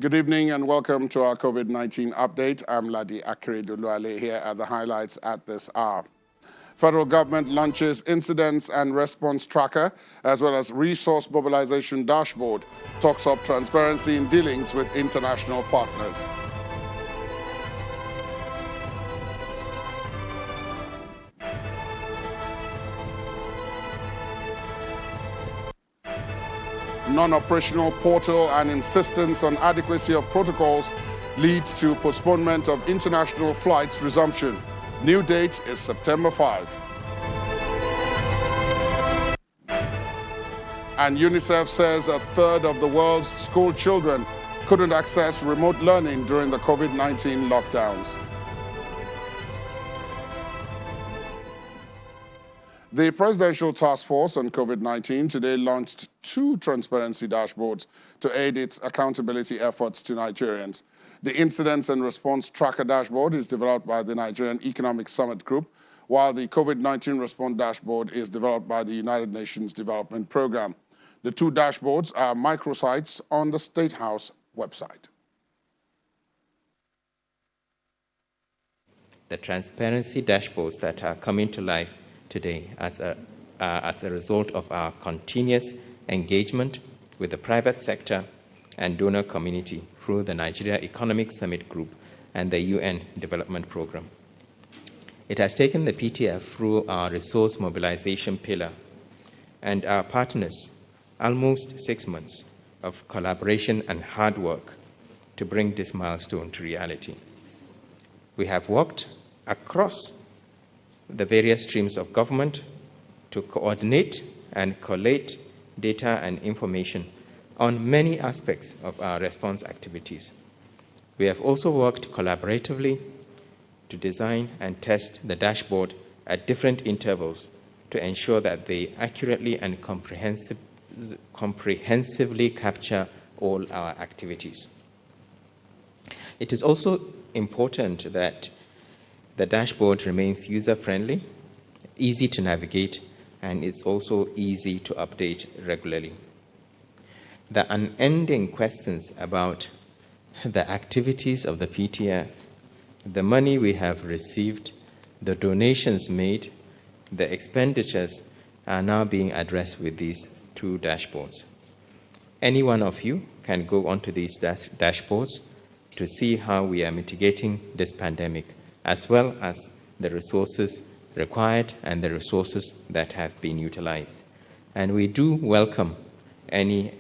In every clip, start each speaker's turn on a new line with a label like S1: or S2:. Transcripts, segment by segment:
S1: Good evening and welcome to our COVID-19 update. I'm Ladi Akere-Duluale here at the highlights at this hour. Federal government launches incidents and response tracker as well as resource mobilization dashboard, talks up transparency in dealings with international partners. Non-operational portal and insistence on adequacy of protocols lead to postponement of international flights resumption. New date is September 5. And UNICEF says a third of the world's school children couldn't access remote learning during the COVID-19 lockdowns. The Presidential Task Force on COVID-19 today launched 2 transparency dashboards to aid its accountability efforts to Nigerians. The Incidents and Response Tracker dashboard is developed by the Nigerian Economic Summit Group, while the COVID-19 Response dashboard is developed by the United Nations Development Program. The 2 dashboards are microsites on the State House website.
S2: The transparency dashboards that are coming to life today as a result of our continuous engagement with the private sector and donor community through the Nigeria Economic Summit Group and the UN Development Program. It has taken the PTF through our resource mobilization pillar and our partners almost 6 months of collaboration and hard work to bring this milestone to reality. We have worked across the various streams of government to coordinate and collate data and information on many aspects of our response activities. We have also worked collaboratively to design and test the dashboard at different intervals to ensure that they accurately and comprehensively capture all our activities. It is also important that the dashboard remains user-friendly, easy to navigate, and it's also easy to update regularly. The unending questions about the activities of the PTF, the money we have received, the donations made, the expenditures are now being addressed with these 2 dashboards. Any one of you can go onto these dashboards to see how we are mitigating this pandemic, as well as the resources required and the resources that have been utilized. And we do welcome any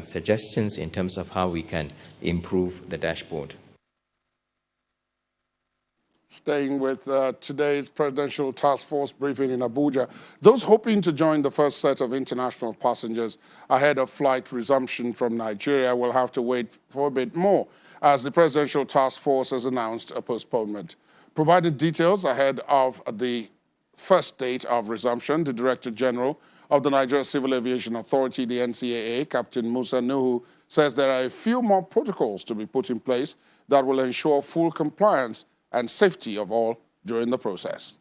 S2: suggestions in terms of how we can improve the dashboard.
S1: Staying with today's Presidential Task Force briefing in Abuja, those hoping to join the first set of international passengers ahead of flight resumption from Nigeria will have to wait for a bit more, as the Presidential Task Force has announced a postponement. Provided details ahead of the first date of resumption, the Director General of the Nigeria Civil Aviation Authority, the NCAA, Captain Musa Nuhu, says there are a few more protocols to be put in place that will ensure full compliance and safety of all during the process.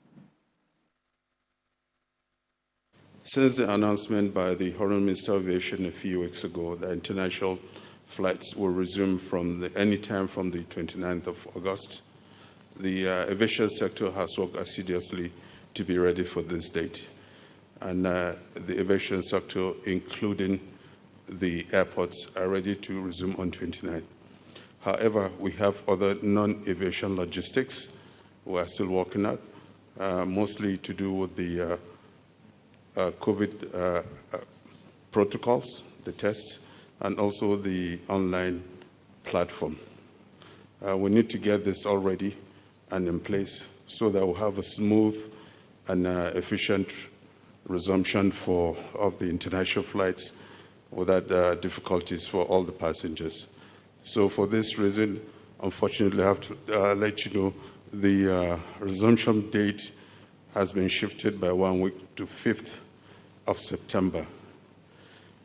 S3: Since the announcement by the Honourable Minister of Aviation a few weeks ago that international flights will resume any time from the 29th of August, the aviation sector has worked assiduously to be ready for this date. And the aviation sector, including the airports, are ready to resume on 29th. However, we have other non-aviation logistics we are still working at, mostly to do with the COVID protocols, the tests, and also the online platform. We need to get this all ready and in place so that we'll have a smooth and efficient resumption of the international flights without difficulties for all the passengers. So for this reason, unfortunately, I have to let you know the resumption date has been shifted by 1 week to 5th of September.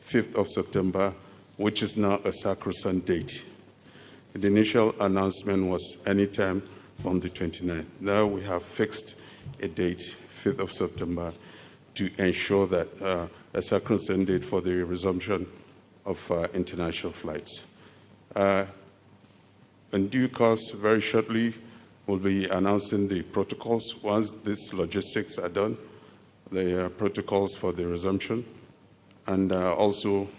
S3: 5th of September, which is now a sacrosanct date. The initial announcement was anytime from the 29th. Now we have fixed a date, 5th of September, to ensure that a sacrosanct date for the resumption of international flights. In due course, very shortly, we'll be announcing the protocols. Once these logistics are done, the protocols for the resumption, and also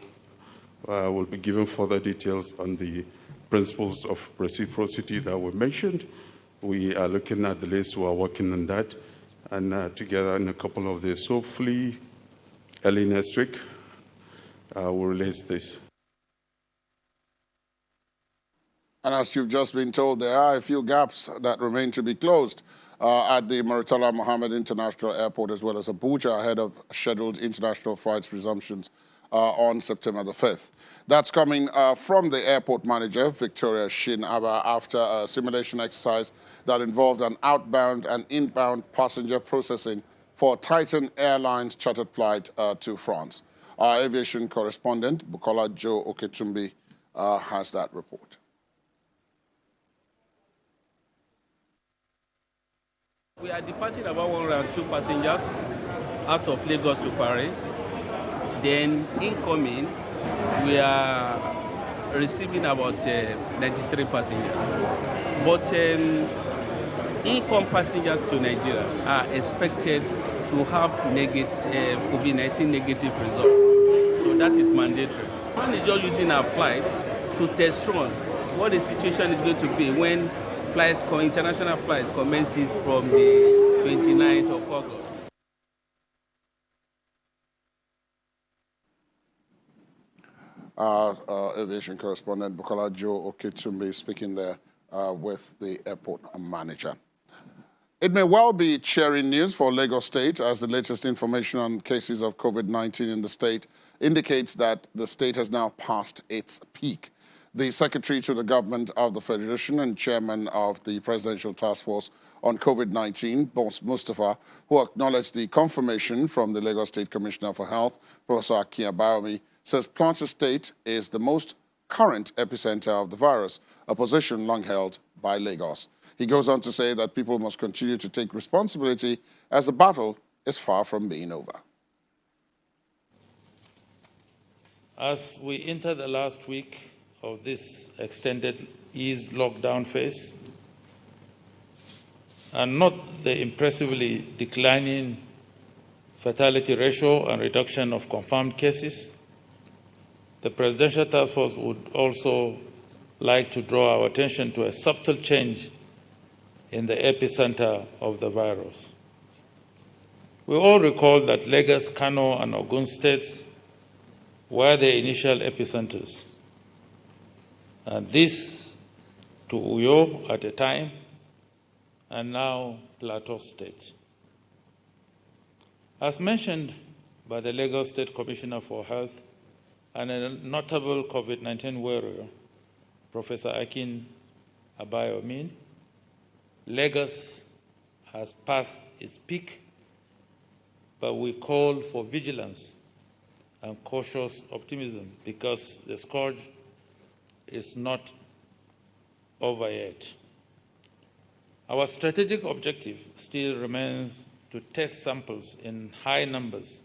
S3: we'll be giving further details on the principles of reciprocity that were mentioned. We are looking at the list, we are working on that, and together in a couple of days, hopefully early next week, we'll release this.
S1: And as you've just been told, there are a few gaps that remain to be closed at the Murtala Mohammed International Airport as well as Abuja ahead of scheduled international flights resumptions on September the 5th. That's coming from the airport manager, Victoria Shin Abba, after a simulation exercise that involved an outbound and inbound passenger processing for Titan Airlines chartered flight to France. Our aviation correspondent, Bukola Joe Oketumbi, has that report.
S4: We are departing about 102 passengers out of Lagos to Paris. Then incoming, we are receiving about 93 passengers. But income passengers to Nigeria are expected to have COVID-19 negative result. So that is mandatory. One is just using our flight to test run what the situation is going to be when international flight commences from the 29th of August.
S1: Aviation correspondent Bukola Joe Oketumbi speaking there with the airport manager. It may well be cheering news for Lagos State as the latest information on cases of COVID-19 in the state indicates that the state has now passed its peak. The Secretary to the Government of the Federation and Chairman of the Presidential Task Force on COVID-19, Boss Mustafa, who acknowledged the confirmation from the Lagos State Commissioner for Health, Professor Akin Abayomi, says Plateau State is the most current epicenter of the virus, a position long held by Lagos. He goes on to say that people must continue to take responsibility as the battle is far from being over.
S5: As we enter the last week of this extended eased lockdown phase, and not the impressively declining fatality ratio and reduction of confirmed cases, the Presidential Task Force would also like to draw our attention to a subtle change in the epicenter of the virus. We all recall that Lagos, Kano, and Ogun states were the initial epicenters, and this to Uyo at a time, and now Plateau State. As mentioned by the Lagos State Commissioner for Health and a notable COVID-19 warrior, Professor Akin Abayomi, Lagos has passed its peak, but we call for vigilance and cautious optimism because the scourge is not over yet. Our strategic objective still remains to test samples in high numbers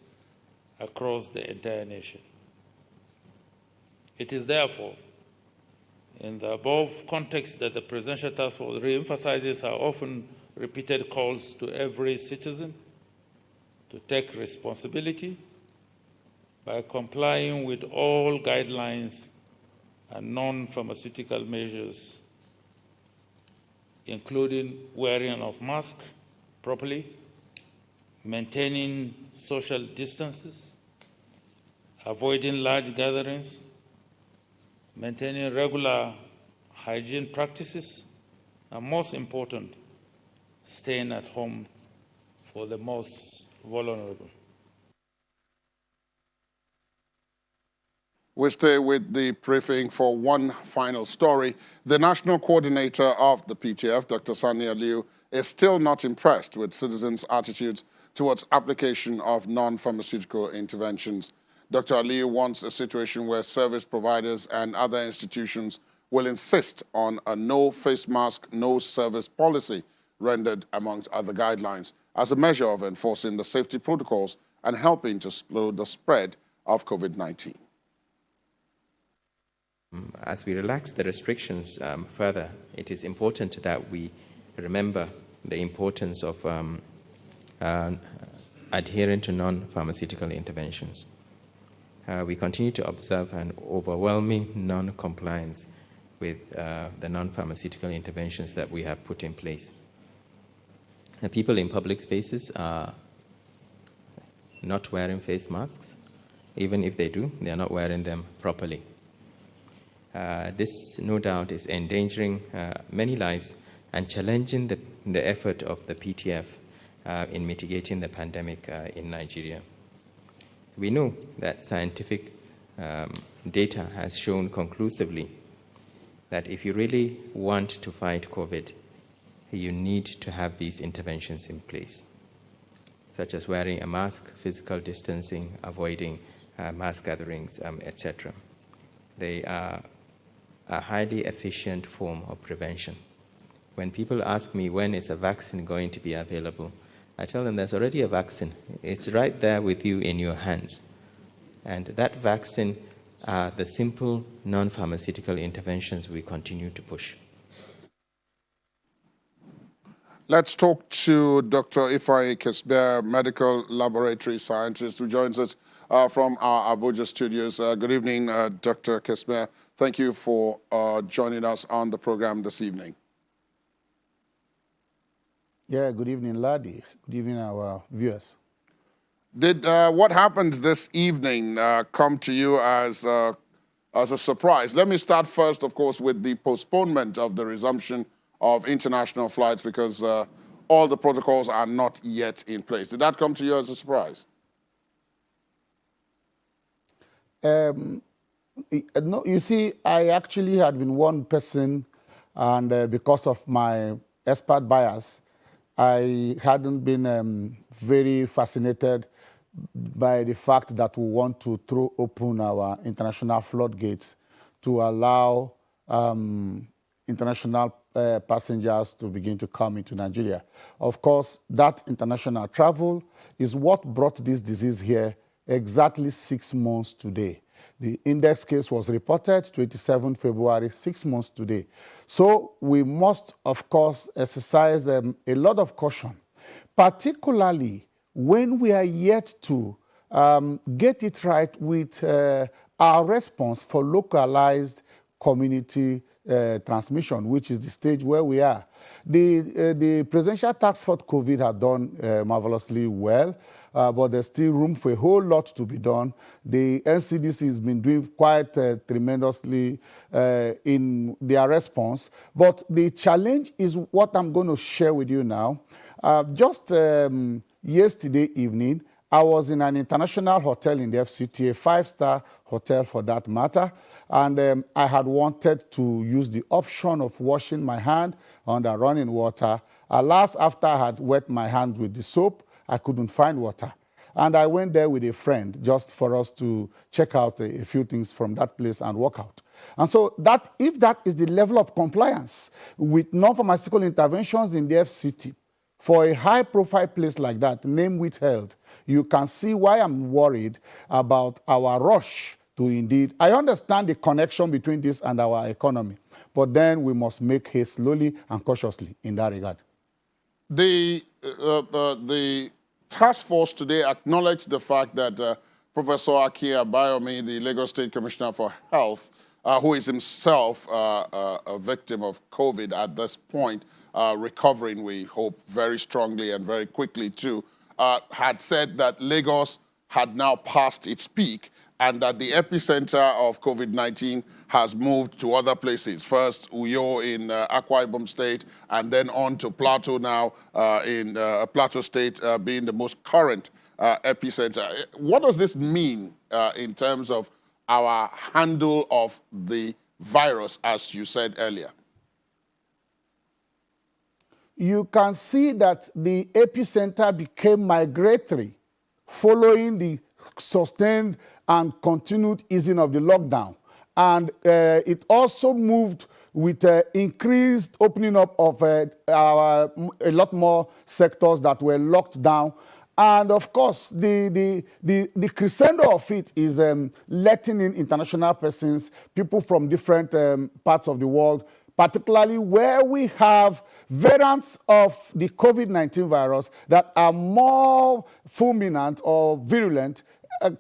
S5: across the entire nation. It is therefore in the above context that the Presidential Task Force re-emphasizes our often repeated calls to every citizen to take responsibility by complying with all guidelines and non-pharmaceutical measures, including wearing of masks properly, maintaining social distances, avoiding large gatherings, maintaining regular hygiene practices, and most important, staying at home for the most vulnerable.
S1: We stay with the briefing for one final story. The national coordinator of the PTF, Dr. Sani Aliyu, is still not impressed with citizens' attitudes towards application of non-pharmaceutical interventions. Dr. Aliyu wants a situation where service providers and other institutions will insist on a no face mask, no service policy rendered amongst other guidelines as a measure of enforcing the safety protocols and helping to slow the spread of COVID-19.
S2: As we relax the restrictions further, it is important that we remember the importance of adhering to non-pharmaceutical interventions. We continue to observe an overwhelming non-compliance with the non-pharmaceutical interventions that we have put in place. People in public spaces are not wearing face masks. Even if they do, they are not wearing them properly. This, no doubt, is endangering many lives and challenging the effort of the PTF in mitigating the pandemic in Nigeria. We know that scientific data has shown conclusively that if you really want to fight COVID, you need to have these interventions in place, such as wearing a mask, physical distancing, avoiding mass gatherings, etc. They are a highly efficient form of prevention. When people ask me when is a vaccine going to be available, I tell them there's already a vaccine. It's right there with you in your hands. And that vaccine are the simple non-pharmaceutical interventions we continue to push.
S1: Let's talk to Dr. Ifeanyi Kesbeh, medical laboratory scientist, who joins us from our Abuja studios. Good evening, Dr. Kesbeh. Thank you for joining us on the program this evening.
S6: Yeah, good evening, Ladi. Good evening, our viewers.
S1: Did what happened this evening come to you as a surprise? Let me start first, of course, with the postponement of the resumption of international flights, because all the protocols are not yet in place. Did that come to you as a surprise?
S6: No, you see, I actually had been one person, and because of my expert bias, I hadn't been very fascinated by the fact that we want to throw open our international floodgates to allow international passengers to begin to come into Nigeria. Of course, that international travel is what brought this disease here exactly 6 months today. The index case was reported 27 February, 6 months today. So we must, of course, exercise a lot of caution, particularly when we are yet to get it right with our response for localized community transmission, which is the stage where we are. The Presidential Task Force COVID had done marvelously well, but there's still room for a whole lot to be done. The NCDC has been doing quite tremendously in their response, but the challenge is what I'm going to share with you now. Just yesterday evening, I was in an international hotel in the FCT, a 5-star hotel for that matter, and I had wanted to use the option of washing my hand under running water. Alas, after I had wet my hands with the soap, I couldn't find water. And I went there with a friend just for us to check out a few things from that place and walk out. And so that, if that is the level of compliance with non-pharmaceutical interventions in the FCT, for a high-profile place like that, name withheld, you can see why I'm worried about our rush to indeed. I understand the connection between this and our economy, but then we must make haste slowly and cautiously in that regard.
S1: The task force today acknowledged the fact that Professor Akin Abayomi, the Lagos State Commissioner for Health, who is himself a victim of COVID at this point, recovering, we hope, very strongly and very quickly too, had said that Lagos had now passed its peak and that the epicenter of COVID-19 has moved to other places. First, Uyo in Akwa Ibom State, and then on to Plateau now, in Plateau State being the most current epicenter. What does this mean in terms of our handle of the virus, as you said earlier?
S6: You can see that the epicenter became migratory following the sustained and continued easing of the lockdown. And it also moved with increased opening up of a lot more sectors that were locked down. And of course, the crescendo of it is letting in international persons, people from different parts of the world, particularly where we have variants of the COVID-19 virus that are more fulminant or virulent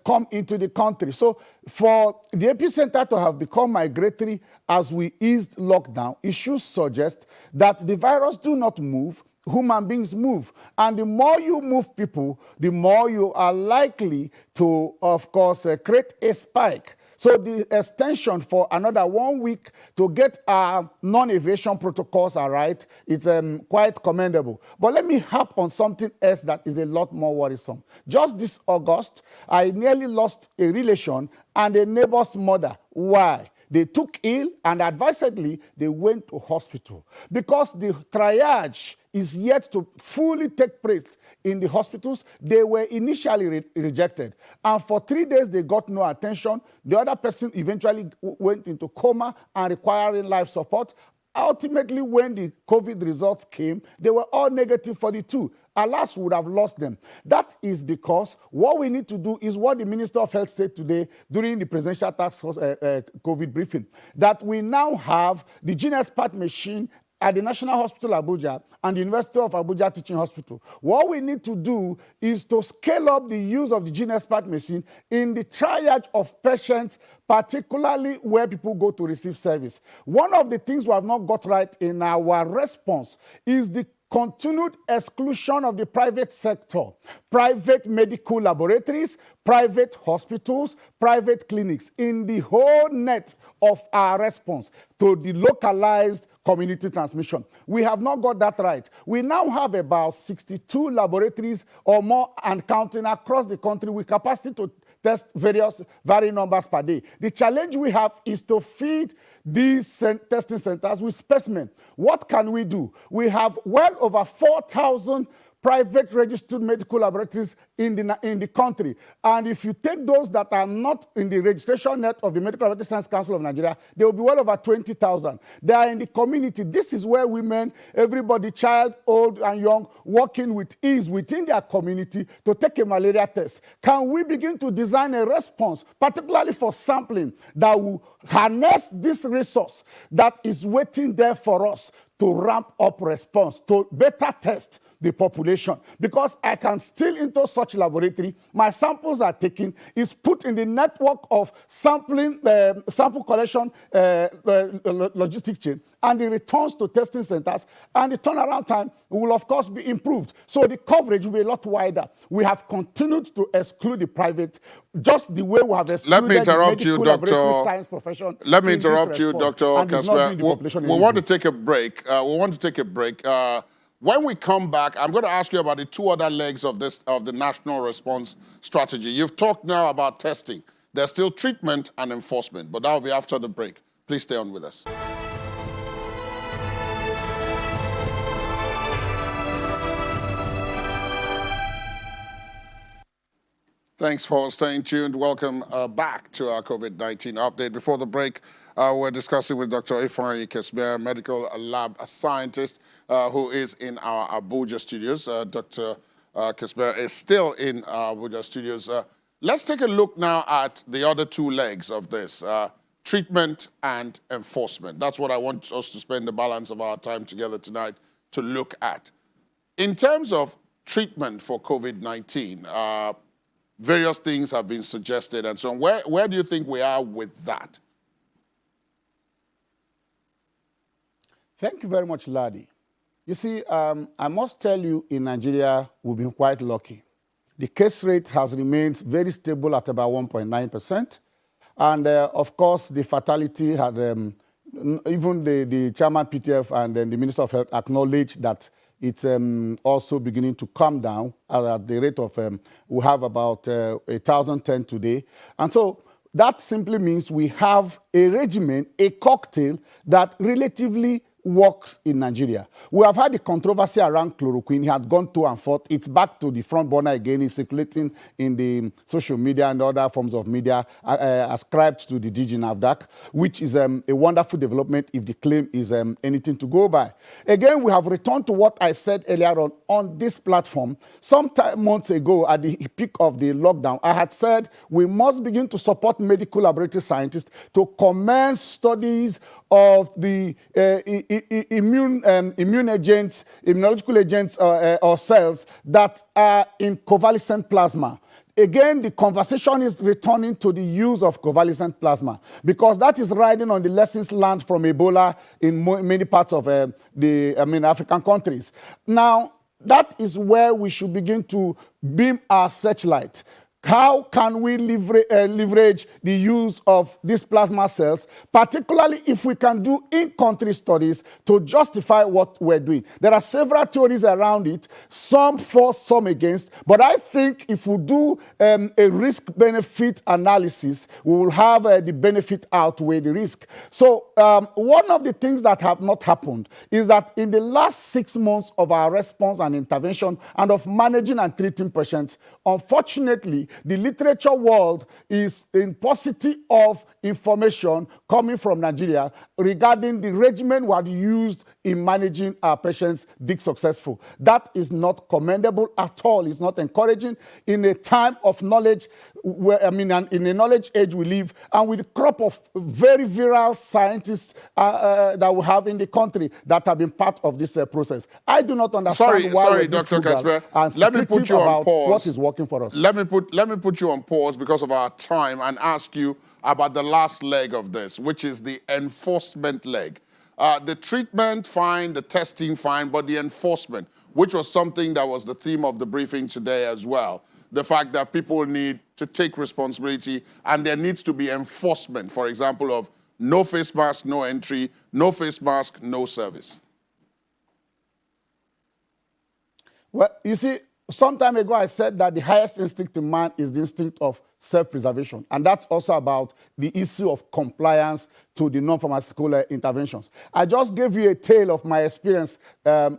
S6: come into the country. So for the epicenter to have become migratory as we eased lockdown, it should suggest that the virus do not move, human beings move. And the more you move people, the more you are likely to, of course, create a spike. So the extension for another 1 week to get our non-evasion protocols are right, it's quite commendable. But let me harp on something else that is a lot more worrisome. Just this August, I nearly lost a relation and a neighbor's mother. Why? They took ill and advisedly they went to hospital because the triage is yet to fully take place in the hospitals. They were initially rejected. And for 3 days, they got no attention. The other person eventually went into coma and requiring life support. Ultimately, when the COVID results came, they were all negative for the two. Alas, we would have lost them. That is because what we need to do is what the Minister of Health said today during the Presidential Task Force COVID briefing, that we now have the gene expert machine at the National Hospital Abuja and the University of Abuja Teaching Hospital. What we need to do is to scale up the use of the gene expert machine in the triage of patients, particularly where people go to receive service. One of the things we have not got right in our response is the continued exclusion of the private sector, private medical laboratories, private hospitals, private clinics in the whole net of our response to the localized community transmission. We have not got that right. We now have about 62 laboratories or more and counting across the country with capacity to test varying numbers per day. The challenge we have is to feed these testing centers with specimens. What can we do? We have well over 4,000 private registered medical laboratories in the country. And if you take those that are not in the registration net of the Medical Laboratory Science Council of Nigeria, they will be well over 20,000. They are in the community. This is where women, everybody, child, old and young, working with ease within their community to take a malaria test. Can we begin to design a response, particularly for sampling, that will harness this resource that is waiting there for us to ramp up response, to better test the population? Because I can still into such laboratory, my samples are taken, is put in the network of sampling, sample collection logistic chain, and it returns to testing centers, and the turnaround time will of course be improved. So the coverage will be a lot wider. We have continued to exclude the private, just the way we have excluded the medical laboratory science profession.
S1: Let me interrupt you, Dr. Kasper. We want to take a break. When we come back, I'm going to ask you about the two other legs of the national response strategy. You've talked now about testing. There's still treatment and enforcement, but that will be after the break. Please stay on with us. Thanks for staying tuned. Welcome back to our COVID-19 update. Before the break, we're discussing with Dr. Ifeanyi Kesbir, medical lab scientist, who is in our Abuja studios. Dr. Kesbir is still in our Abuja studios. Let's take a look now at the other two legs of this, treatment and enforcement. That's what I want us to spend the balance of our time together tonight to look at. In terms of treatment for COVID-19, various things have been suggested and so on. Where do you think we are with that?
S6: Thank you very much, Ladi. You see, I must tell you, in Nigeria, we've been quite lucky. The case rate has remained very stable at about 1.9%. And of course, the fatality had, even the chairman PTF and then the Minister of Health acknowledged that it's also beginning to come down at the rate of, we have about 1,010 today. And so that simply means we have a regimen, a cocktail that relatively works in Nigeria. We have had the controversy around chloroquine. It had gone to and forth. It's back to the front burner again. It's circulating in the social media and other forms of media ascribed to the DG NAFDAC, which is a wonderful development if the claim is anything to go by. Again, we have returned to what I said earlier on this platform. Some months ago, at the peak of the lockdown, I had said we must begin to support medical laboratory scientists to commence studies of the immune agents, immunological agents or cells that are in convalescent plasma. Again, the conversation is returning to the use of convalescent plasma because that is riding on the lessons learned from Ebola in many parts of African countries. Now, that is where we should begin to beam our searchlight. How can we leverage the use of these plasma cells, particularly if we can do in-country studies to justify what we're doing? There are several theories around it, some for, some against, but I think if we do a risk-benefit analysis, we will have the benefit outweigh the risk. So one of the things that have not happened is that in the last 6 months of our response and intervention and of managing and treating patients, unfortunately, the literature world is in paucity of information coming from Nigeria regarding the regimen we had used in managing our patients being successful. That is not commendable at all. It's not encouraging in a time of knowledge, in a knowledge age we live, and with the crop of very virile scientists that we have in the country that have been part of this process. I do not understand why
S1: sorry, Dr. Kasper. Let me put you on pause.
S6: What is working for us?
S1: Let me put you on pause because of our time and ask you about the last leg of this, which is the enforcement leg. The treatment, fine, the testing, fine, but the enforcement, which was something that was the theme of the briefing today as well. The fact that people need to take responsibility and there needs to be enforcement, for example, of no face mask, no entry, no face mask, no service.
S6: Well, you see, some time ago I said that the highest instinct in man is the instinct of self-preservation. And that's also about the issue of compliance to the non-pharmaceutical interventions. I just gave you a tale of my experience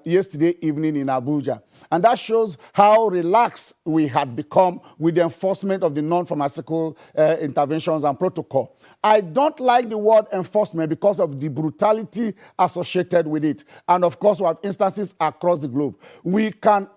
S6: yesterday evening in Abuja. And that shows how relaxed we had become with the enforcement of the non-pharmaceutical interventions and protocol. I don't like the word enforcement because of the brutality associated with it. And of course, we have instances across the globe. We can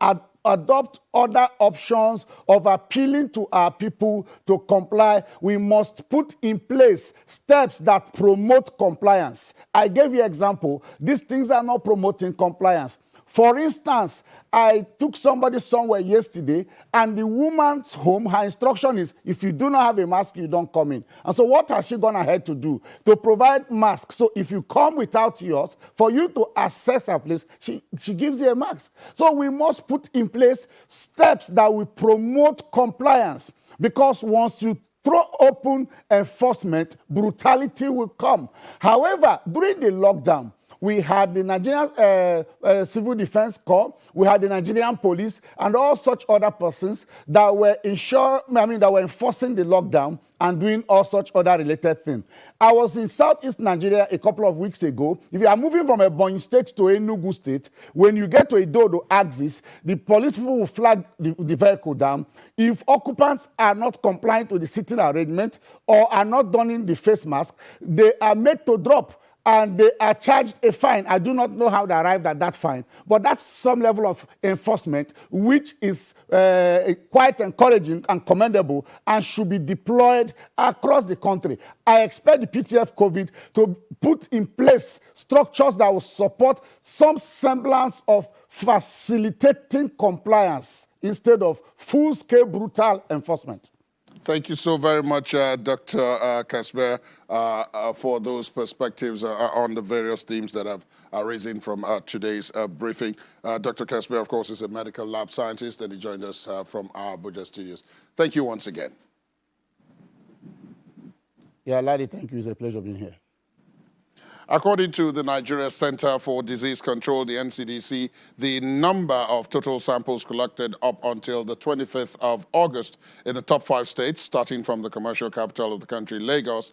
S6: adopt other options of appealing to our people to comply. We must put in place steps that promote compliance. I gave you an example. These things are not promoting compliance. For instance, I took somebody somewhere yesterday, and the woman's home, her instruction is, if you do not have a mask, you don't come in. And so what has she gone ahead to do? To provide masks. So if you come without yours, for you to access her place, she gives you a mask. So we must put in place steps that will promote compliance, because once you throw open enforcement, brutality will come. However, during the lockdown, we had the Nigerian Civil Defense Corps, we had the Nigerian police, and all such other persons that were enforcing the lockdown and doing all such other related things. I was in Southeast Nigeria a couple of weeks ago. If you are moving from Ebonyi State to Enugu State, when you get to Idodo axis, the police people will flag the vehicle down. If occupants are not compliant to the sitting arrangement or are not donning the face mask, they are made to drop, and they are charged a fine. I do not know how they arrived at that fine, but that's some level of enforcement which is quite encouraging and commendable and should be deployed across the country. I expect the PTF COVID to put in place structures that will support some semblance of facilitating compliance instead of full-scale brutal enforcement.
S1: Thank you so very much, Dr. Kasper, for those perspectives on the various themes that have arisen from today's briefing. Dr. Kasper, of course, is a medical lab scientist, and he joined us from our Abuja studios. Thank you once again.
S6: Yeah, Ladi, thank you. It's a pleasure being here.
S1: According to the Nigeria Center for Disease Control, the NCDC, the number of total samples collected up until the 25th of August in the top 5 states, starting from the commercial capital of the country, Lagos,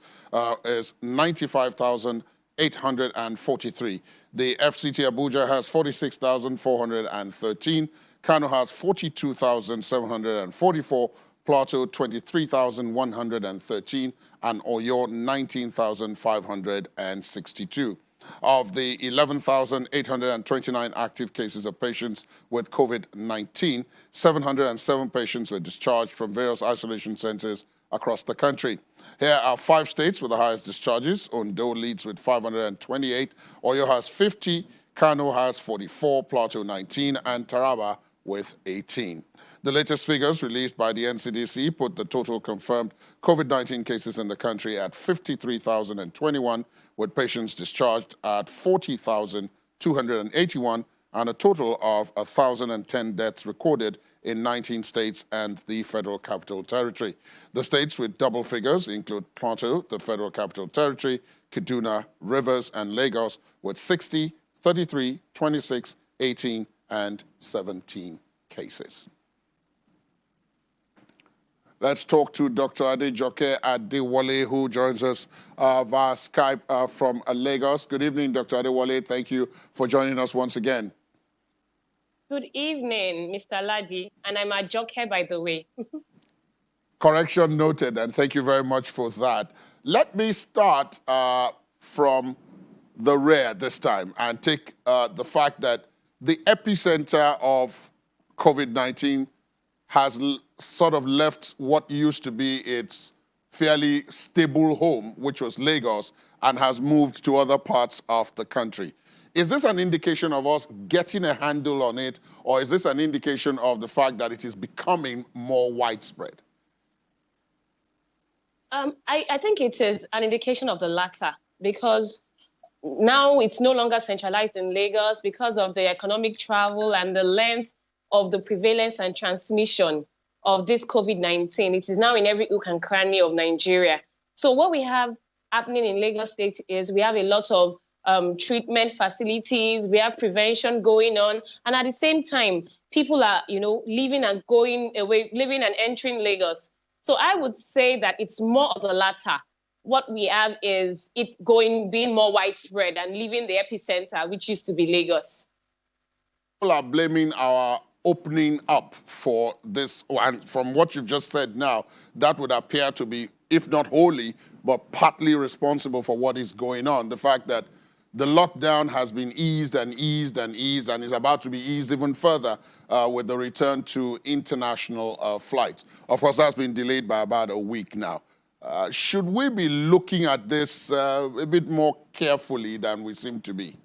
S1: is 95,800. 843. The FCT Abuja has 46,413. Kano has 42,744. Plateau 23,113. And Oyo 19,562. Of the 11,829 active cases of patients with COVID-19, 707 patients were discharged from various isolation centers across the country. Here are 5 states with the highest discharges. Ondo leads with 528, Oyo has 50, Kano has 44, Plateau 19, and Taraba with 18. The latest figures released by the NCDC put the total confirmed COVID-19 cases in the country at 53,021, with patients discharged at 40,281, and a total of 1,010 deaths recorded in 19 states and the Federal Capital Territory. The states with double figures include Plateau, the Federal Capital Territory, Kaduna, Rivers, and Lagos with 60, 33, 26, 18, and 17 cases. Let's talk to Dr. Adejoke Adewale, who joins us via Skype from Lagos. Good evening, Dr. Adewale. Thank you for joining us once again.
S7: Good evening, Mr. Ladi, and I'm Ajoke, by the way.
S1: Correction noted, and thank you very much for that. Let me start from the rear this time and take the fact that the epicenter of COVID-19 has sort of left what used to be its fairly stable home, which was Lagos, and has moved to other parts of the country. Is this an indication of us getting a handle on it, or is this an indication of the fact that it is becoming more widespread?
S7: I think it is an indication of the latter, because now it's no longer centralized in Lagos because of the economic travel and the length of the prevalence and transmission of this COVID-19. It is now in every nook and cranny of Nigeria. So what we have happening in Lagos State is we have a lot of treatment facilities, we have prevention going on, and at the same time, people are, leaving and going away, living and entering Lagos. So I would say that it's more of the latter. What we have is it being more widespread and leaving the epicenter, which used to be Lagos.
S1: People are blaming our opening up for this, and from what you've just said now, that would appear to be, if not wholly, but partly responsible for what is going on. The fact that the lockdown has been eased and eased and eased and is about to be eased even further with the return to international flights. Of course, that's been delayed by about a week now. Should we be looking at this a bit more carefully than we seem to be?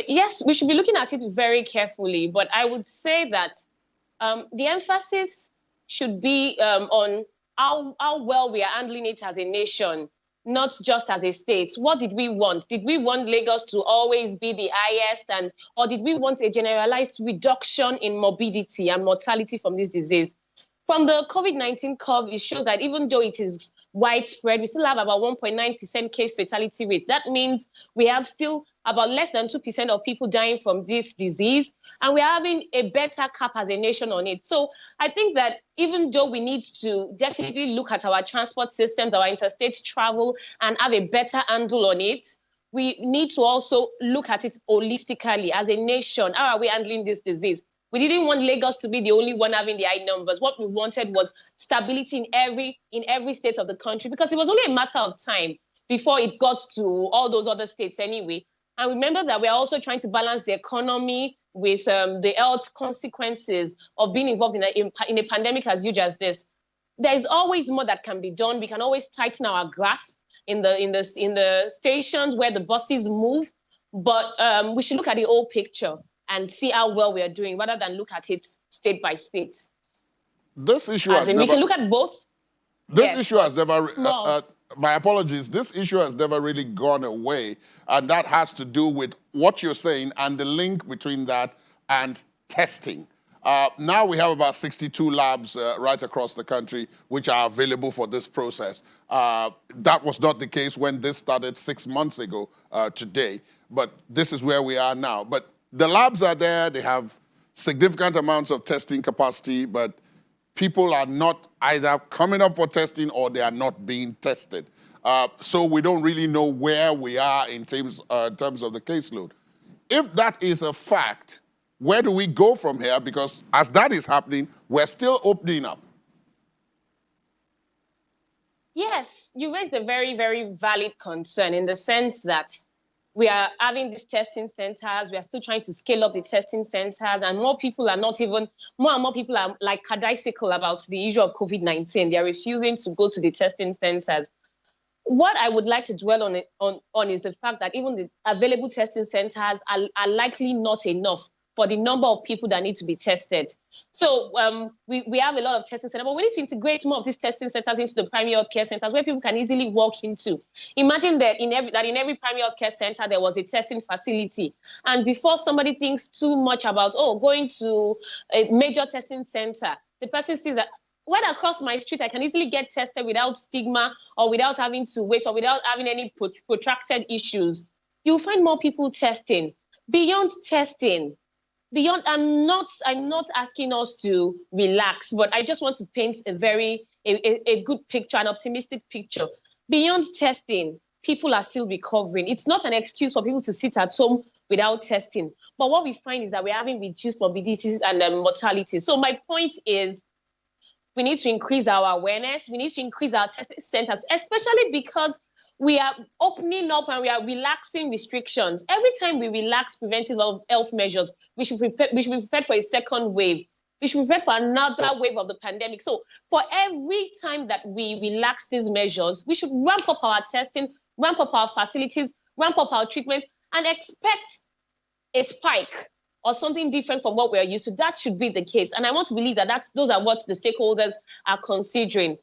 S7: Yes, we should be looking at it very carefully, but I would say that the emphasis should be on how well we are handling it as a nation, not just as a state. What did we want? Did we want Lagos to always be the highest, or did we want a generalized reduction in morbidity and mortality from this disease? From the COVID-19 curve, it shows that even though it is widespread, we still have about 1.9% case fatality rate. That means we have still about less than 2% of people dying from this disease, and we're having a better cap as a nation on it. So I think that even though we need to definitely look at our transport systems, our interstate travel, and have a better handle on it, we need to also look at it holistically as a nation. How are we handling this disease? We didn't want Lagos to be the only one having the high numbers. What we wanted was stability in every state of the country, because it was only a matter of time before it got to all those other states anyway. And remember that we're also trying to balance the economy with the health consequences of being involved in a pandemic as huge as this. There's always more that can be done. We can always tighten our grasp in the stations where the buses move, but we should look at the whole picture and see how well we are doing, rather than look at it state by state.
S1: This issue has
S7: never... We can look at both.
S1: This issue has never... my apologies. This issue has never really gone away, and that has to do with what you're saying and the link between that and testing. Now we have about 62 labs right across the country which are available for this process. That was not the case when this started 6 months ago today, but this is where we are now. But the labs are there, they have significant amounts of testing capacity, but people are not either coming up for testing or they are not being tested. So we don't really know where we are in terms of the caseload. If that is a fact, where do we go from here? Because as that is happening, we're still opening up.
S7: Yes, you raised a very, very valid concern in the sense that we are having these testing centers. We are still trying to scale up the testing centers, and more and more people are like cadaisical about the issue of COVID-19. They are refusing to go to the testing centers. What I would like to dwell on is the fact that even the available testing centers are likely not enough for the number of people that need to be tested. So we have a lot of testing centers, but we need to integrate more of these testing centers into the primary health care centers where people can easily walk into. Imagine that in every primary health care center, there was a testing facility. And before somebody thinks too much about, going to a major testing center, the person sees that, right across my street, I can easily get tested without stigma or without having to wait or without having any protracted issues. You'll find more people testing. Beyond testing, I'm not asking us to relax, but I just want to paint a good picture, an optimistic picture. Beyond testing, people are still recovering. It's not an excuse for people to sit at home without testing. But what we find is that we're having reduced morbidities and mortality. So my point is, we need to increase our awareness. We need to increase our testing centers, especially because we are opening up and we are relaxing restrictions. Every time we relax preventive health measures, we should be prepared for a second wave. We should be prepared for another wave of the pandemic. So for every time that we relax these measures, we should ramp up our testing, ramp up our facilities, ramp up our treatment, and expect a spike or something different from what we're used to. That should be the case. And I want to believe that those are what the stakeholders are considering.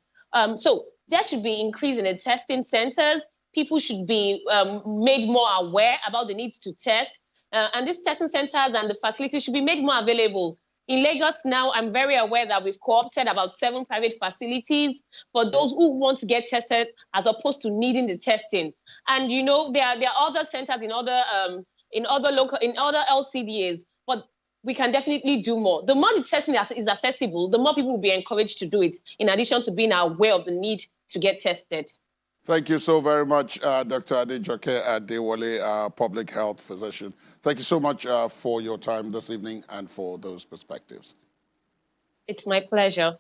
S7: So there should be increase in the testing centers. People should be made more aware about the need to test. And these testing centers and the facilities should be made more available. In Lagos now, I'm very aware that we've co-opted about 7 private facilities for those who want to get tested as opposed to needing the testing. And there are other centers in other LCDAs, but we can definitely do more. The more the testing is accessible, the more people will be encouraged to do it, in addition to being aware of the need to get tested.
S1: Thank you so very much, Dr. Adejoke Adewale, public health physician. Thank you so much for your time this evening and for those perspectives.
S7: It's my pleasure.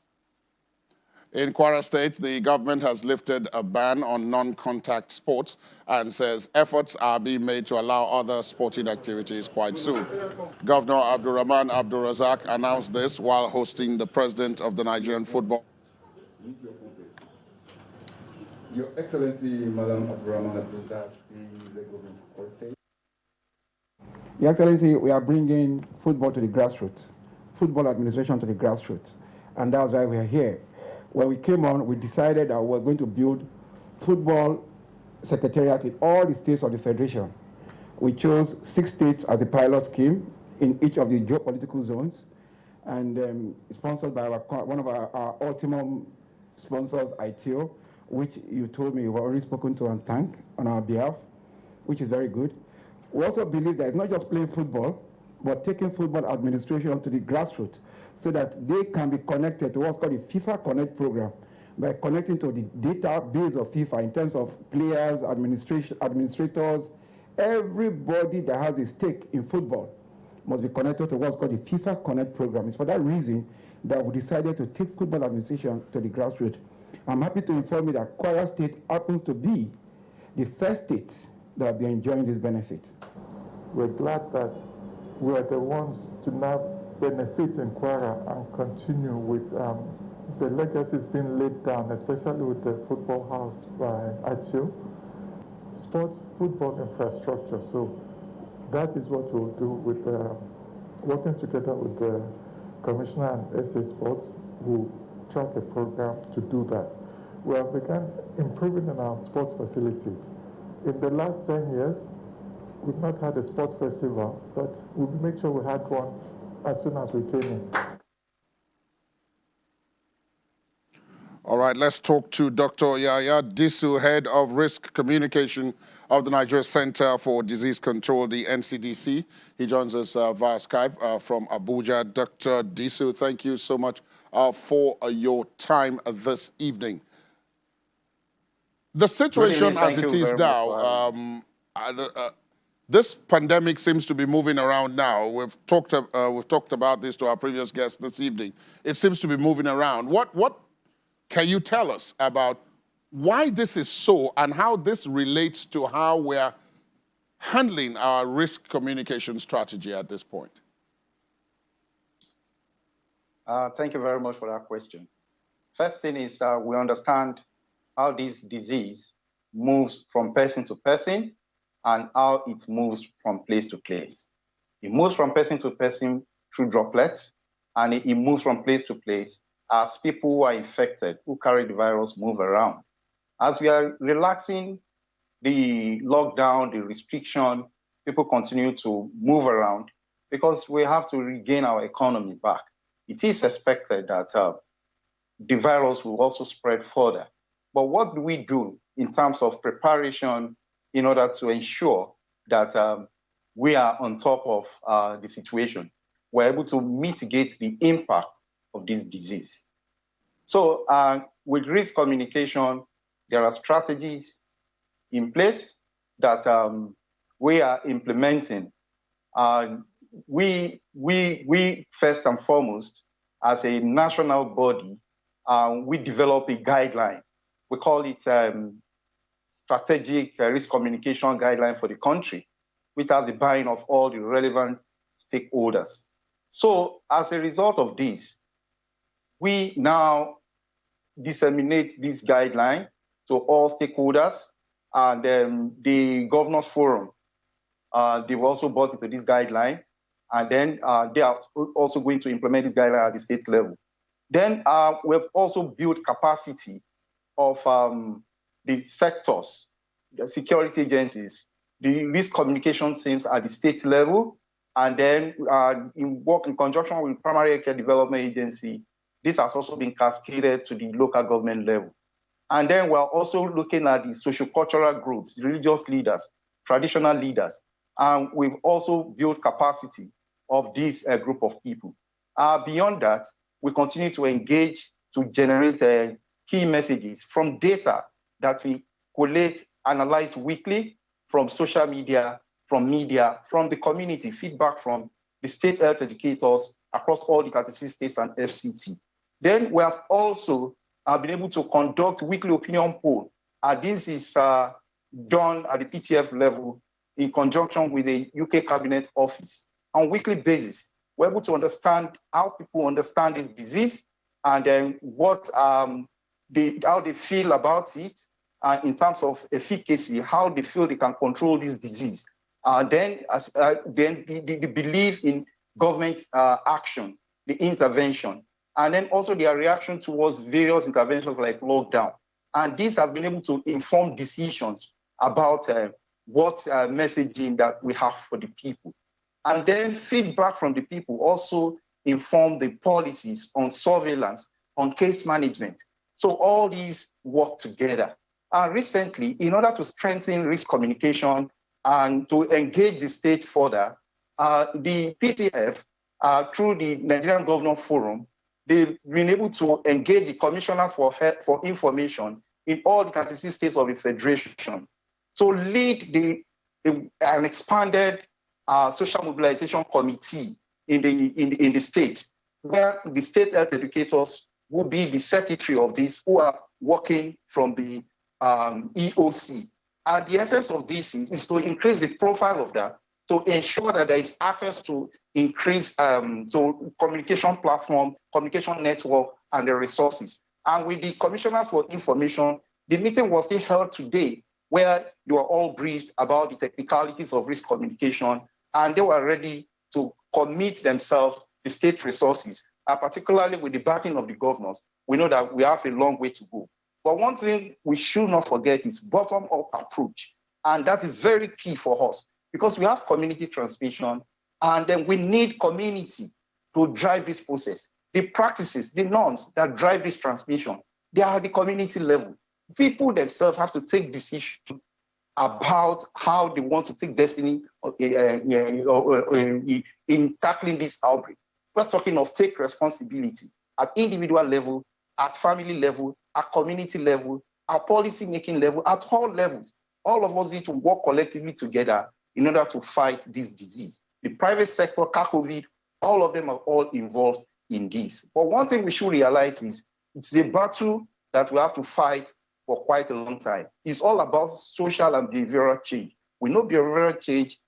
S1: In Kwara State, the government has lifted a ban on non-contact sports and says efforts are being made to allow other sporting activities quite soon. Governor Abdulrahman Abdulrazak announced this while hosting the president of the Nigerian Football.
S8: Your Excellency, Madam Abdulrahman Abdulrazak, is the governor of State.
S9: Your Excellency, we are bringing football to the grassroots, football administration to the grassroots, and that's why we are here. When we came on, we decided that we're going to build football secretariat in all the states of the Federation. We chose 6 states as a pilot scheme in each of the geopolitical zones, and sponsored by one of our ultimate sponsors, ITO, which you told me you've already spoken to and thanked on our behalf, which is very good. We also believe that it's not just playing football, but taking football administration to the grassroots, so that they can be connected to what's called the FIFA Connect program, by connecting to the database of FIFA in terms of players, administrators, everybody that has a stake in football must be connected to what's called the FIFA Connect program. It's for that reason that we decided to take football administration to the grassroots. I'm happy to inform you that Kwara State happens to be the first state that will be enjoying this benefit.
S10: We're glad that we are the ones to now benefit in Kwara and continue with the legacies being laid down, especially with the football house by ITO, sports football infrastructure. So that is what we'll do with working together with the Commissioner and SA Sports, who track a program to do that. We have begun improving in our sports facilities. In the last 10 years, we've not had a sports festival, but we'll make sure we had one as soon as we came in.
S1: All right, let's talk to Dr. Yaya Disu, Head of Risk Communication of the Nigeria Center for Disease Control, the NCDC. He joins us via Skype from Abuja. Dr. Disu, thank you so much for your time this evening. The situation as
S11: Thank
S1: it
S11: you
S1: is
S11: very much
S1: now,
S11: for having me.
S1: this pandemic seems to be moving around now. We've talked about this to our previous guest this evening. It seems to be moving around. What can you tell us about why this is so and how this relates to how we're handling our risk communication strategy at this point?
S11: Thank you very much for that question. First thing is we understand how this disease moves from person to person and how it moves from place to place. It moves from person to person through droplets, and it moves from place to place as people who are infected, who carry the virus, move around. As we are relaxing the lockdown, the restriction, people continue to move around because we have to regain our economy back. It is expected that the virus will also spread further. But what do we do in terms of preparation in order to ensure that we are on top of the situation? We're able to mitigate the impact of this disease. So with risk communication, there are strategies in place that we are implementing. We first and foremost, as a national body, we develop a guideline. We call it strategic risk communication guideline for the country, which has the buy-in of all the relevant stakeholders. So as a result of this, we now disseminate this guideline to all stakeholders, and the Governors Forum, they've also bought into this guideline, and then they are also going to implement this guideline at the state level. Then we've also built capacity of the sectors, the security agencies, the risk communication teams at the state level, and then work in conjunction with Primary Care Development Agency. This has also been cascaded to the local government level. And then we're also looking at the socio-cultural groups, religious leaders, traditional leaders. And we've also built capacity of this group of people. Beyond that, we continue to engage to generate key messages from data that we collate, analyze weekly from social media, from the community, feedback from the state health educators across all the 36 states and FCT. Then we have also been able to conduct weekly opinion poll. This is done at the PTF level in conjunction with the UK Cabinet Office. On a weekly basis, we're able to understand how people understand this disease and then how they feel about it in terms of efficacy, how they feel they can control this disease. Then the belief in government action, the intervention, and then also their reaction towards various interventions like lockdown. And these have been able to inform decisions about what messaging that we have for the people. And then feedback from the people also inform the policies on surveillance, on case management. So all these work together. Recently, in order to strengthen risk communication and to engage the state further, the PTF, through the Nigerian Governor Forum, they've been able to engage the commissioners for information in all the 36 states of the Federation. So lead an expanded social mobilization committee in the state, where the state health educators will be the secretary of this, who are working from the EOC. And the essence of this is to increase the profile of that, to ensure that there is access to increase to communication platform, communication network, and the resources. And with the commissioners for information, the meeting was still held today, where you were all briefed about the technicalities of risk communication, and they were ready to commit themselves to state resources, particularly with the backing of the governors. We know that we have a long way to go. But one thing we should not forget is bottom-up approach. And that is very key for us because we have community transmission, and then we need community to drive this process. The practices, the norms that drive this transmission, they are at the community level. People themselves have to take decisions about how they want to take destiny in tackling this outbreak. We're talking of take responsibility at individual level, at family level, at community level, our policy-making level, at all levels. All of us need to work collectively together in order to fight this disease. The private sector, COVID, all of them are all involved in this. But one thing we should realize is it's a battle that we have to fight for quite a long time. It's all about social and behavioral change. We know behavioral change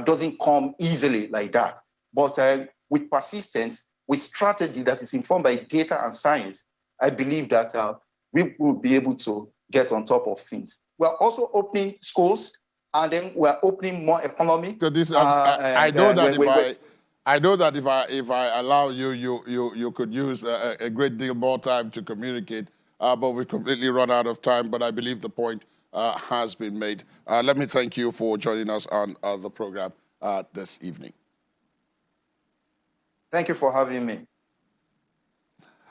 S11: doesn't come easily like that. But with persistence, with strategy that is informed by data and science, I believe that we will be able to get on top of things. We're also opening schools, and then we're opening more economy.
S1: So this, I know that if I allow you, you could use a great deal more time to communicate, but we've completely run out of time. But I believe the point has been made. Let me thank you for joining us on the program this evening.
S11: Thank you for having me.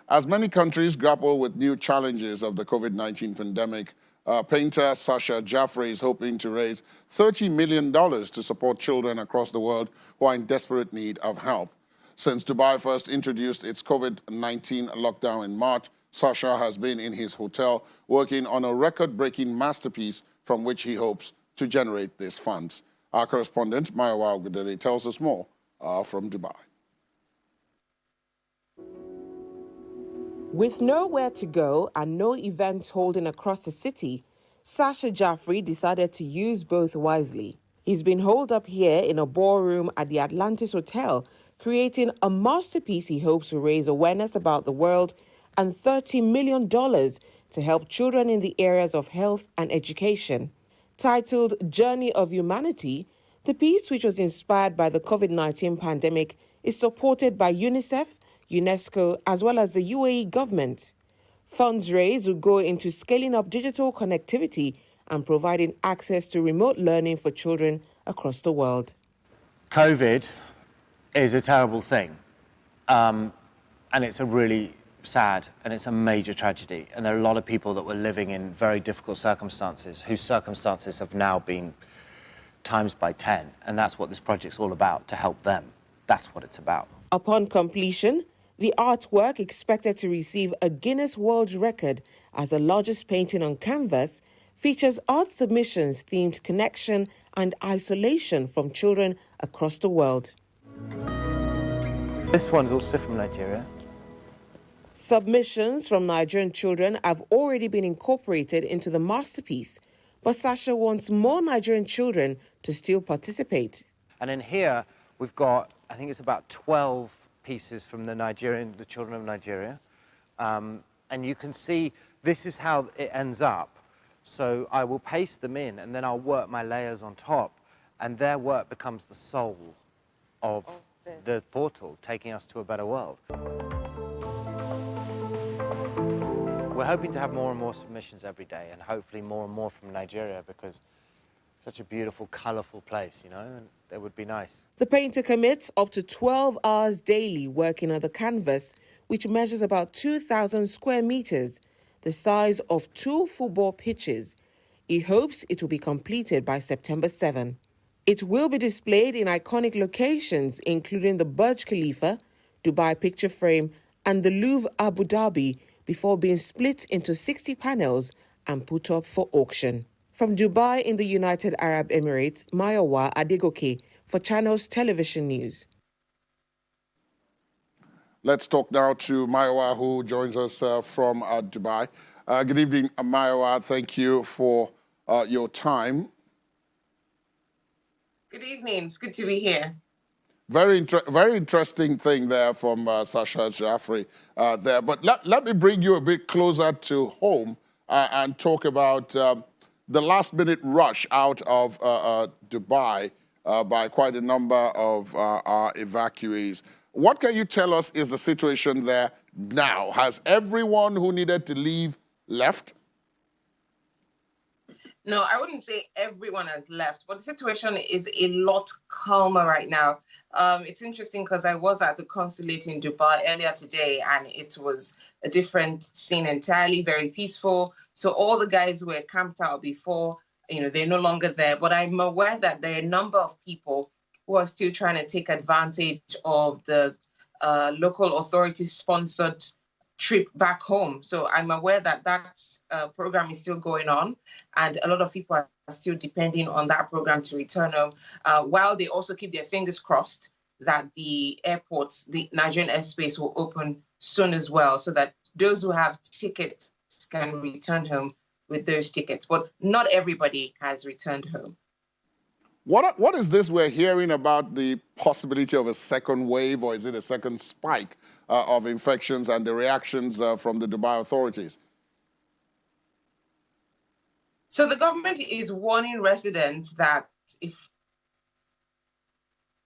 S1: As many countries grapple with new challenges of the COVID-19 pandemic, painter Sasha Jaffrey is hoping to raise $30 million to support children across the world who are in desperate need of help. Since Dubai first introduced its COVID-19 lockdown in March, Sasha has been in his hotel working on a record-breaking masterpiece from which he hopes to generate these funds. Our correspondent, Mayowa Ogudele, tells us more from Dubai.
S12: With nowhere to go and no events holding across the city, Sasha Jaffrey decided to use both wisely. He's been holed up here in a ballroom at the Atlantis Hotel, creating a masterpiece he hopes will raise awareness about the world and $30 million to help children in the areas of health and education. Titled Journey of Humanity, the piece, which was inspired by the COVID-19 pandemic, is supported by UNICEF, UNESCO, as well as the UAE government. Funds raised will go into scaling up digital connectivity and providing access to remote learning for children across the world.
S13: COVID is a terrible thing, and it's a really sad and it's a major tragedy. And there are a lot of people that were living in very difficult circumstances, whose circumstances have now been times by 10. And that's what this project's all about, to help them. That's what it's about.
S12: Upon completion, the artwork, expected to receive a Guinness World Record as the largest painting on canvas, features art submissions themed connection and isolation from children across the world.
S13: This one's also from Nigeria.
S12: Submissions from Nigerian children have already been incorporated into the masterpiece, but Sasha wants more Nigerian children to still participate.
S13: And in here, we've got, I think it's about 12 pieces from the children of Nigeria. And you can see this is how it ends up. So I will paste them in and then I'll work my layers on top, and their work becomes the soul of the portal, taking us to a better world. We're hoping to have more and more submissions every day, and hopefully more and more from Nigeria, because it's such a beautiful, colourful place, you know, and it would be nice.
S12: The painter commits up to 12 hours daily working on the canvas, which measures about 2,000 square meters, the size of 2 football pitches. He hopes it will be completed by September 7. It will be displayed in iconic locations, including the Burj Khalifa, Dubai Picture Frame, and the Louvre Abu Dhabi, before being split into 60 panels and put up for auction. From Dubai in the United Arab Emirates, Mayowa Adegoke for Channels Television News.
S1: Let's talk now to Mayowa, who joins us from Dubai. Good evening, Mayowa. Thank you for your time.
S14: Good evening. It's good to be here.
S1: Very interesting thing there from Sasha Jaffrey there. But let me bring you a bit closer to home and talk about the last-minute rush out of Dubai by quite a number of our evacuees. What can you tell us is the situation there now? Has everyone who needed to leave left?
S14: No, I wouldn't say everyone has left, but the situation is a lot calmer right now. It's interesting because I was at the consulate in Dubai earlier today, and it was a different scene entirely, very peaceful. So all the guys who were camped out before, they're no longer there. But I'm aware that there are a number of people who are still trying to take advantage of the local authorities-sponsored trip back home. So I'm aware that that program is still going on, and a lot of people are still depending on that program to return home, while they also keep their fingers crossed that the airports, the Nigerian airspace will open soon as well, so that those who have tickets can return home with those tickets. But not everybody has returned home.
S1: What is this we're hearing about the possibility of a second wave, or is it a second spike of infections and the reactions from the Dubai authorities?
S14: So the government is warning residents that if...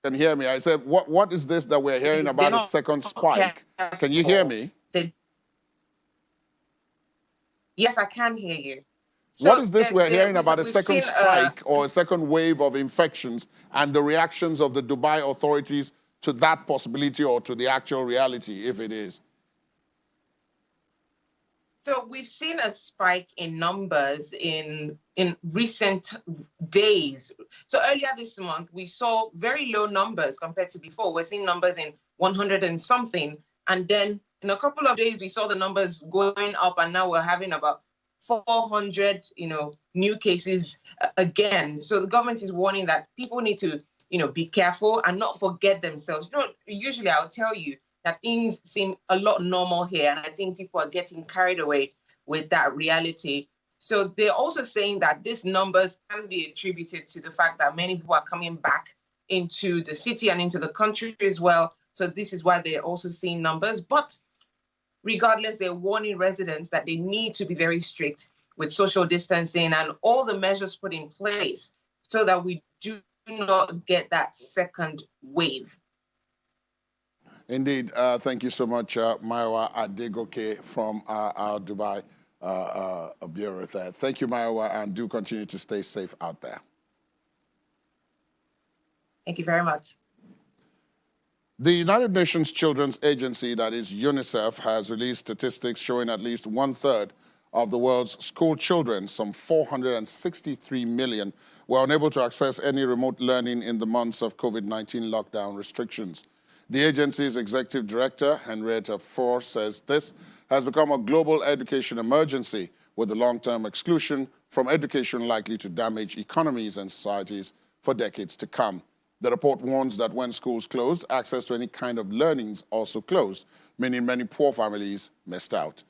S1: Can you hear me? I said, what is this that we're hearing about a second spike? Can you hear me?
S14: Yes, I can hear you. So
S1: what is this we're hearing about a second spike or a second wave of infections and the reactions of the Dubai authorities to that possibility or to the actual reality, if it is?
S14: So we've seen a spike in numbers in recent days. So earlier this month, we saw very low numbers compared to before. We're seeing numbers in 100 and something. And then in a couple of days, we saw the numbers going up, and now we're having about 400, new cases again. So the government is warning that people need to, be careful and not forget themselves. Usually I'll tell you that things seem a lot normal here, and I think people are getting carried away with that reality. So they're also saying that these numbers can be attributed to the fact that many people are coming back into the city and into the country as well. So this is why they're also seeing numbers. But regardless, they're warning residents that they need to be very strict with social distancing and all the measures put in place so that we do not get that second wave.
S1: Indeed. Thank you so much, Maiwa Adegoke from our Dubai bureau there. Thank you, Maiwa, and do continue to stay safe out there.
S14: Thank you very much.
S1: The United Nations Children's Agency, that is UNICEF, has released statistics showing at least 1/3 of the world's school children, some 463 million, were unable to access any remote learning in the months of COVID-19 lockdown restrictions. The agency's executive director, Henrietta Fore, says this has become a global education emergency, with the long-term exclusion from education likely to damage economies and societies for decades to come. The report warns that when schools closed, access to any kind of learnings also closed, meaning many poor families missed out.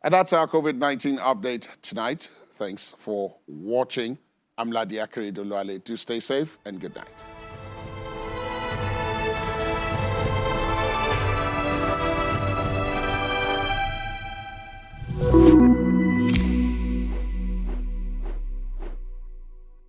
S1: And that's our COVID-19 update tonight. Thanks for watching. I'm Ladi Akere Doluale. Do stay safe and good night.